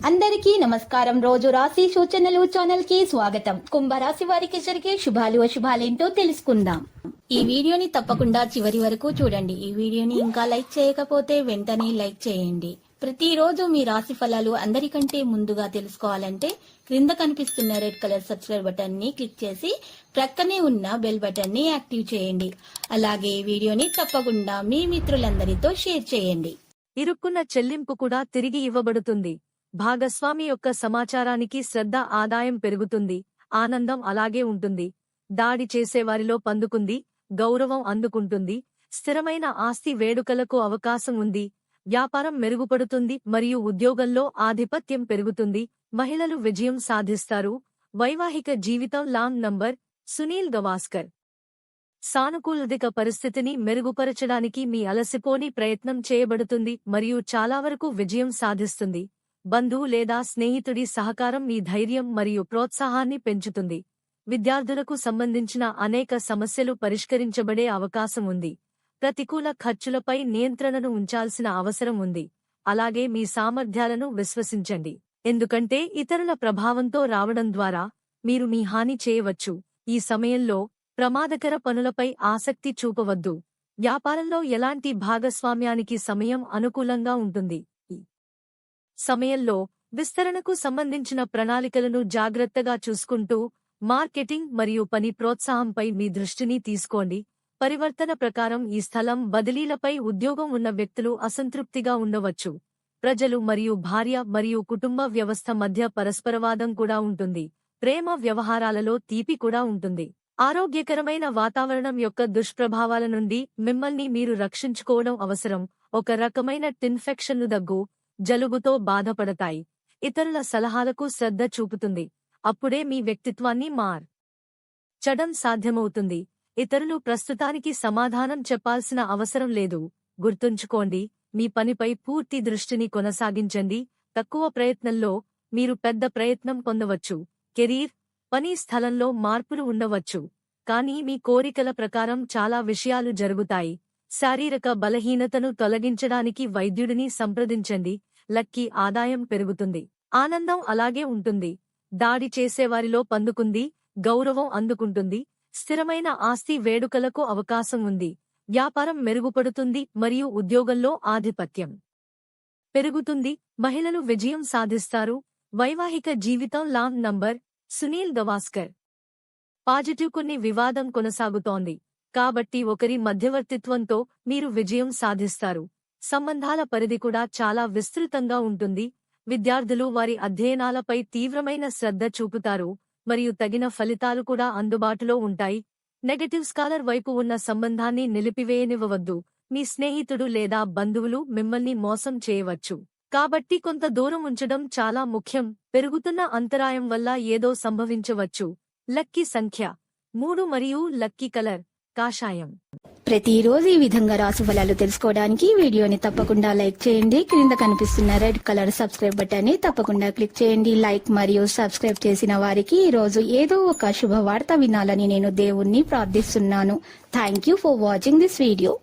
అందరికీ నమస్కారం. రోజు రాశి సూచనలు ఛానల్ కి స్వాగతం. కుంభరాశి వారికి జరిగే శుభాలు అశుభాలేంటో తెలుసుకుందాం. ఈ వీడియోని తప్పకుండా చివరి వరకు చూడండి. ఈ వీడియోని ఇంకా లైక్ చేయకపోతే వెంటనే లైక్ చేయండి. ప్రతిరోజు మీ రాశి ఫలాలు అందరికంటే ముందుగా తెలుసుకోవాలంటే క్రింద కనిపిస్తున్న రెడ్ కలర్ సబ్స్క్రైబ్ బటన్ ని క్లిక్ చేసి ప్రక్కనే ఉన్న బెల్ బటన్ ని యాక్టివ్ చేయండి. అలాగే ఈ వీడియోని తప్పకుండా మీ మిత్రులందరితో షేర్ చేయండి. ఇరుక్కున్న చెల్లింపు కూడా తిరిగి ఇవ్వబడుతుంది. భాగస్వామి యొక్క సమాచారానికి శ్రద్ధ, ఆదాయం పెరుగుతుంది. ఆనందం అలాగే ఉంటుంది. దాడి చేసేవారిలో పందుకుంది, గౌరవం అందుకుంటుంది. స్థిరమైన ఆస్తి వేడుకలకు అవకాశం ఉంది. వ్యాపారం మెరుగుపడుతుంది మరియు ఉద్యోగంలో ఆధిపత్యం పెరుగుతుంది. మహిళలు విజయం సాధిస్తారు. వైవాహిక జీవితం లాంగ్ నంబర్ సునీల్ గవాస్కర్. సానుకూలదిక పరిస్థితిని మెరుగుపరచడానికి మీ అలసిపోని ప్రయత్నం చేయబడుతుంది మరియు చాలా వరకు విజయం సాధిస్తుంది. బంధువు లేదా స్నేహితుడి సహకారం మీ ధైర్యం మరియు ప్రోత్సాహాన్ని పెంచుతుంది. విద్యార్థులకు సంబంధించిన అనేక సమస్యలు పరిష్కరించబడే అవకాశం ఉంది. ప్రతికూల ఖర్చులపై నియంత్రణను ఉంచాల్సిన అవసరం ఉంది. అలాగే మీ సామర్థ్యాలను విశ్వసించండి, ఎందుకంటే ఇతరుల ప్రభావంతో రావడం ద్వారా మీరు మీ హాని చేయవచ్చు. ఈ సమయంలో ప్రమాదకర పనులపై ఆసక్తి చూపవద్దు. వ్యాపారంలో ఎలాంటి భాగస్వామ్యానికి సమయం అనుకూలంగా ఉంటుంది. ఈ సమయంలో విస్తరణకు సంబంధించిన ప్రణాళికలను జాగ్రత్తగా చూసుకుంటూ మార్కెటింగ్ మరియు పని ప్రోత్సాహంపై మీ దృష్టిని తీసుకోండి. పరివర్తన ప్రకారం ఈ స్థలం బదిలీలపై ఉద్యోగం ఉన్న వ్యక్తులు అసంతృప్తిగా ఉండవచ్చు. ప్రజలు మరియు భార్య మరియు కుటుంబ వ్యవస్థ మధ్య పరస్పరవాదం కూడా ఉంటుంది. ప్రేమ వ్యవహారాలలో తీపి కూడా ఉంటుంది. ఆరోగ్యకరమైన వాతావరణం యొక్క దుష్ప్రభావాల నుండి మిమ్మల్ని మీరు రక్షించుకోవడం అవసరం. ఒక రకమైన ఇన్ఫెక్షన్లు, దగ్గు, జలుబుతో బాధపడతాయి. ఇతరుల సలహాలకు శ్రద్ధ చూపుతుంది. అప్పుడే మీ వ్యక్తిత్వాన్ని మార్చడం సాధ్యమవుతుంది. ఇతరులు ప్రస్తుతానికి సమాధానం చెప్పాల్సిన అవసరం లేదు. గుర్తుంచుకోండి, మీ పనిపై పూర్తి దృష్టిని కొనసాగించండి. తక్కువ ప్రయత్నంలో మీరు పెద్ద ప్రయత్నం పొందవచ్చు. కెరీర్, పని స్థలంలో మార్పులు ఉండవచ్చు, కానీ మీ కోరికల ప్రకారం చాలా విషయాలు జరుగుతాయి. శారీరక బలహీనతను తొలగించడానికి వైద్యుడిని సంప్రదించండి. లక్కీ ఆదాయం పెరుగుతుంది. ఆనందం అలాగే ఉంటుంది. దాడి చేసేవారిలో పందుకుంది, గౌరవం అందుకుంటుంది. స్థిరమైన ఆస్తి వేడుకలకు అవకాశం ఉంది. వ్యాపారం మెరుగుపడుతుంది మరియు ఉద్యోగంలో ఆధిపత్యం పెరుగుతుంది. మహిళలు విజయం సాధిస్తారు. వైవాహిక జీవితం long number Sunil Gavaskar. Positive. కొన్ని వివాదం కొనసాగుతోంది, కాబట్టి ఒకరి మధ్యవర్తిత్వంతో మీరు విజయం సాధిస్తారు. సంబంధాల పరిధి కూడా చాలా విస్తృతంగా ఉంటుంది. విద్యార్థులు వారి అధ్యయనాలపై తీవ్రమైన శ్రద్ధ చూపుతారు మరియు తగిన ఫలితాలు కూడా అందుబాటులో ఉంటాయి. నెగటివ్ స్కాలర్ వైపు ఉన్న సంబంధాన్ని నిలిపివేయనివ్వవద్దు. మీ స్నేహితుడు లేదా బంధువులు మిమ్మల్ని మోసం చేయవచ్చు, కాబట్టి కొంత దూరం ఉంచడం చాలా ముఖ్యం. పెరుగుతున్న అంతరాయం వల్ల ఏదో సంభవించవచ్చు. లక్కీ సంఖ్య 3 మరియు లక్కీ కలర్ కాషాయం. ప్రతిరోజు ఈ విధంగా రాశి ఫలాలు తెలుసుకోవడానికి వీడియోని తప్పకుండా లైక్ చేయండి. క్రింద కనిపిస్తున్న రెడ్ కలర్ సబ్స్క్రైబ్ బటన్ ని తప్పకుండా క్లిక్ చేయండి. లైక్ మరియు సబ్స్క్రైబ్ చేసిన వారికి ఈ రోజు ఏదో ఒక శుభవార్త వినాలని నేను దేవుణ్ణి ప్రార్థిస్తున్నాను. Thank you for watching this video.